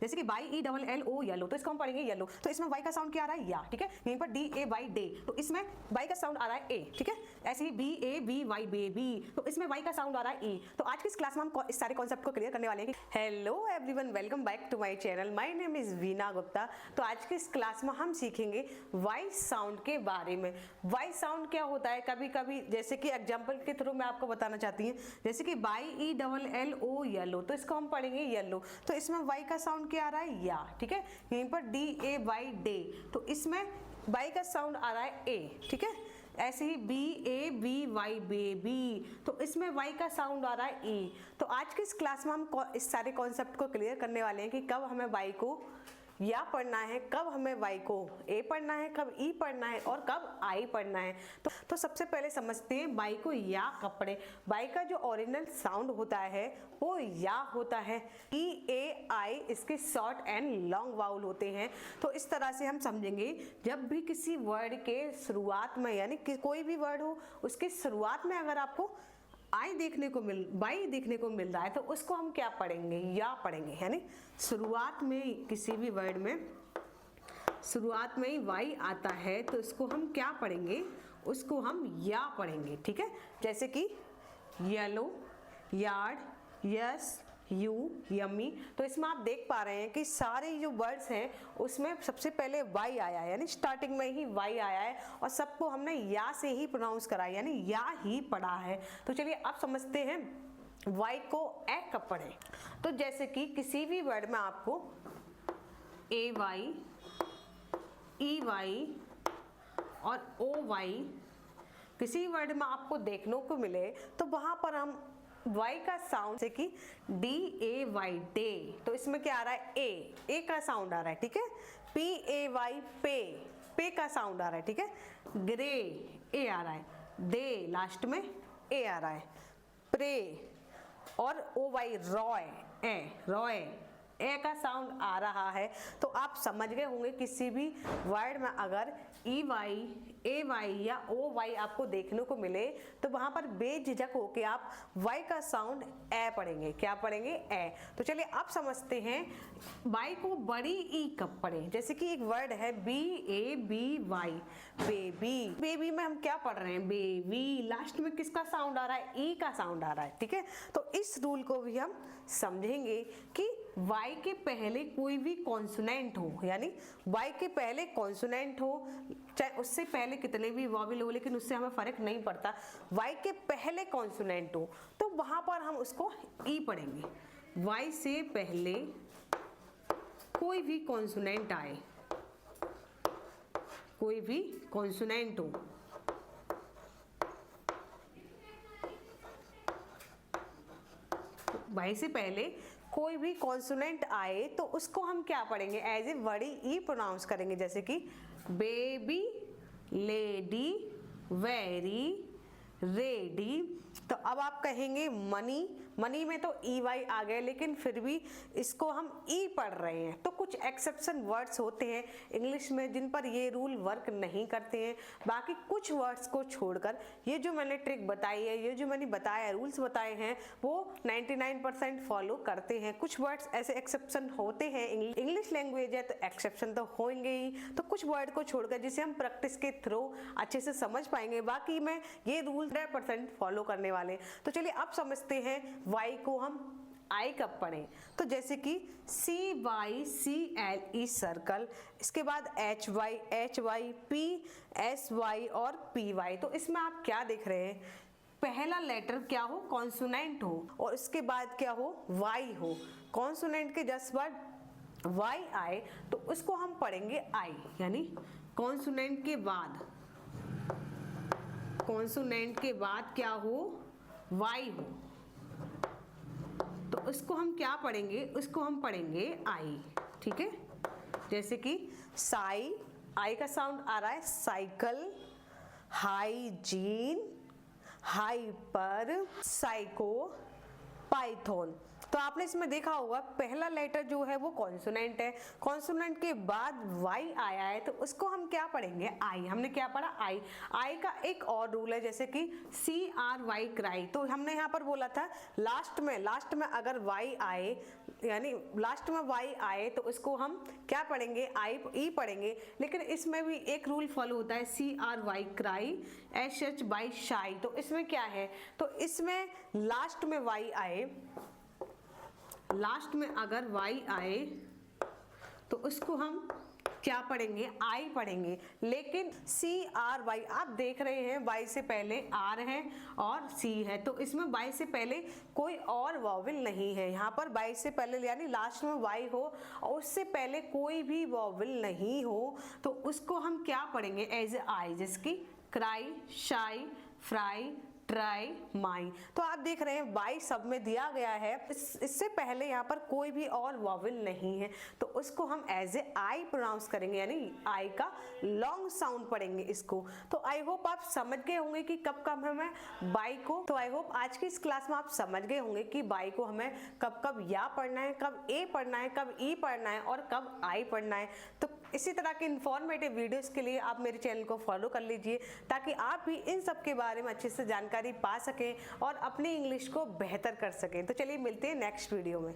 जैसे कि Y E double L O yellow, तो इसको हम पढ़ेंगे येलो, तो इसमें वाई का साउंड क्या आ रहा है या, ठीक है। यहीं पर डी ए वाई डे, तो इसमें वाई का साउंड आ रहा है ए, ठीक है। ऐसे ही B A B Y baby, तो इसमें वाई का साउंड आ रहा है ई। तो आज की इस क्लास में हम इस सारे कॉन्सेप्ट को क्लियर करने वाले हैं। Hello everyone, welcome back to my channel, my name is Veena Gupta. तो आज की इस क्लास में हम सीखेंगे वाई साउंड के बारे में। वाई साउंड क्या होता है, कभी कभी जैसे कि एग्जांपल के थ्रू मैं आपको बताना चाहती हूँ, जैसे कि Y E double L O yellow, तो इसको हम पढ़ेंगे येलो, तो इसमें वाई का साउंड क्या आ रहा है या, ठीक है। यहीं पर डी ए वाई डे, तो इसमें वाई का साउंड आ रहा है ए, ठीक है। ऐसे ही B A B Y baby, तो इसमें वाई का साउंड आ रहा है ई। तो आज की इस क्लास में हम इस सारे कॉन्सेप्ट को क्लियर करने वाले हैं कि कब हमें वाई को या पढ़ना है, कब हमें वाई को ए पढ़ना है, कब ई पढ़ना है और कब आई पढ़ना है। तो सबसे पहले समझते हैं वाई को या कब पढ़े। वाई का जो ओरिजिनल साउंड होता है वो या होता है। ई ए आई इसके शॉर्ट एंड लॉन्ग वाउल होते हैं। तो इस तरह से हम समझेंगे, जब भी किसी वर्ड के शुरुआत में, यानी कि कोई भी वर्ड हो उसके शुरुआत में अगर आपको वाई देखने को मिल रहा है, तो उसको हम क्या पढ़ेंगे, या पढ़ेंगे। यानी शुरुआत में किसी भी वर्ड में शुरुआत में ही वाई आता है, तो इसको हम क्या पढ़ेंगे, उसको हम या पढ़ेंगे, ठीक है। जैसे कि yellow, yard, yes, you, yummy, तो इसमें आप देख पा रहे हैं कि सारे जो वर्ड्स हैं उसमें सबसे पहले वाई आया है, यानी स्टार्टिंग में ही वाई आया है और सबको हमने या से ही प्रोनाउंस करा है, यानी या ही पढ़ा है। तो चलिए अब समझते हैं वाई को ए कब पढ़ें। तो जैसे कि किसी भी वर्ड में आपको ए वाई, ई वाई और ओ वाई किसी वर्ड में आपको देखने को मिले, तो वहां पर हम वाई का साउंड, जैसे कि डी ए वाई डे, तो इसमें क्या आ रहा है ए का साउंड आ रहा है, ठीक है। पी ए वाई पे का साउंड आ रहा है, ठीक है। ग्रे ए आ रहा है, डे लास्ट में ए आ रहा है, प्रे और ओ वाई रॉय ए का साउंड आ रहा है। तो आप समझ गए होंगे किसी भी वर्ड में अगर ई वाई, ए वाई या ओ वाई आपको देखने को मिले, तो वहां पर बेझिझक होके आप वाई का साउंड ए पढ़ेंगे। क्या पढ़ेंगे, ए। तो चलिए अब समझते हैं वाई को बड़ी ई कब पढ़ें। जैसे कि एक वर्ड है B A B Y, baby. Baby में हम क्या पढ़ रहे हैं, बेबी, लास्ट में किसका साउंड आ रहा है, ई का साउंड आ रहा है, ठीक है। तो इस रूल को भी हम समझेंगे कि वाई के पहले कोई भी कॉन्सोनेंट हो, यानी वाई के पहले कॉन्सोनेंट हो, चाहे उससे पहले कितने भी वॉवेल हो, लेकिन उससे हमें फर्क नहीं पड़ता, वाई के पहले कॉन्सोनेंट हो तो वहां पर हम उसको ई पढ़ेंगे। वाई से पहले कोई भी कॉन्सोनेंट आए, कोई भी कॉन्सोनेंट हो, वाई से पहले कोई भी कॉन्सोनेंट आए तो उसको हम क्या पढ़ेंगे, एज ए बड़ी ई प्रोनाउंस करेंगे। जैसे कि बेबी, लेडी, वेरी, रेडी। तो अब आप कहेंगे मनी में तो ई वाई आ गए, लेकिन फिर भी इसको हम ई पढ़ रहे हैं। तो कुछ एक्सेप्शन वर्ड्स होते हैं इंग्लिश में जिन पर ये रूल वर्क नहीं करते हैं। बाकी कुछ वर्ड्स को छोड़कर ये जो मैंने ट्रिक बताई है, ये जो मैंने बताया रूल्स बताए हैं, वो 99% फॉलो करते हैं। कुछ वर्ड्स ऐसे एक्सेप्शन होते हैं, इंग्लिश लैंग्वेज है तो एक्सेप्शन तो होंगे ही। तो कुछ वर्ड को छोड़कर जिसे हम प्रैक्टिस के थ्रू अच्छे से समझ पाएंगे, बाकी में ये रूल 100% फॉलो करने वाले। तो चलिए अब समझते हैं वाई को हम आई कब पढ़ें। तो जैसे कि C Y C L E circle, इसके बाद H Y P S Y और पी वाई। तो इसमें आप क्या देख रहे हैं, पहला लेटर क्या हो, कॉन्सोनेंट हो, और इसके बाद क्या हो, वाई हो। कॉन्सोनेंट के जस्ट बाद वाई आए तो उसको हम पढ़ेंगे आई, यानी कॉन्सोनेंट के बाद क्या हो, वाई हो, तो उसको हम क्या पढ़ेंगे, उसको हम पढ़ेंगे आई, ठीक है। जैसे कि साई, आई का साउंड आ रहा है cycle, hygiene, hyper, psycho, Python. तो आपने इसमें देखा होगा पहला लेटर जो है वो कॉन्सोनेंट है, कॉन्सोनेंट के बाद वाई आया है तो उसको हम क्या पढ़ेंगे, आई। हमने क्या पढ़ा, आई। आई का एक और रूल है जैसे कि CRY क्राई, तो हमने यहाँ पर बोला था लास्ट में अगर वाई आए, यानी लास्ट में वाई आए तो इसको हम क्या पढ़ेंगे, आई ई पढ़ेंगे। लेकिन इसमें भी एक रूल फॉलो होता है CRY क्राई, SH बाई शाई। तो इसमें क्या है, तो इसमें लास्ट में वाई आए, लास्ट में अगर वाई आए तो उसको हम क्या पढ़ेंगे, आई पढ़ेंगे। लेकिन CRY आप देख रहे हैं वाई से पहले आर है और सी है, तो इसमें वाई से पहले कोई और वॉवेल नहीं है। यहाँ पर वाई से पहले यानी लास्ट में वाई हो और उससे पहले कोई भी वॉवेल नहीं हो तो उसको हम क्या पढ़ेंगे, एज आई, जिसकी क्राई, शाई, फ्राई, ट्राई, माई। तो आप देख रहे हैं वाई सब में दिया गया है, इससे पहले यहाँ पर कोई भी और वॉवेल नहीं है तो उसको हम एज ए आई प्रोनाउंस करेंगे, यानी आई का लॉन्ग साउंड पढ़ेंगे इसको। तो आई होप आप समझ गए होंगे कि कब कब हमें बाई को, तो आई होप आज की इस क्लास में आप समझ गए होंगे कि बाई को हमें कब कब या पढ़ना है, कब ए पढ़ना है, कब ई पढ़ना है और कब आई पढ़ना है। तो इसी तरह के इन्फॉर्मेटिव वीडियोस के लिए आप मेरे चैनल को फॉलो कर लीजिए ताकि आप भी इन सब के बारे में अच्छे से जानकारी पा सकें और अपनी इंग्लिश को बेहतर कर सकें। तो चलिए मिलते हैं नेक्स्ट वीडियो में।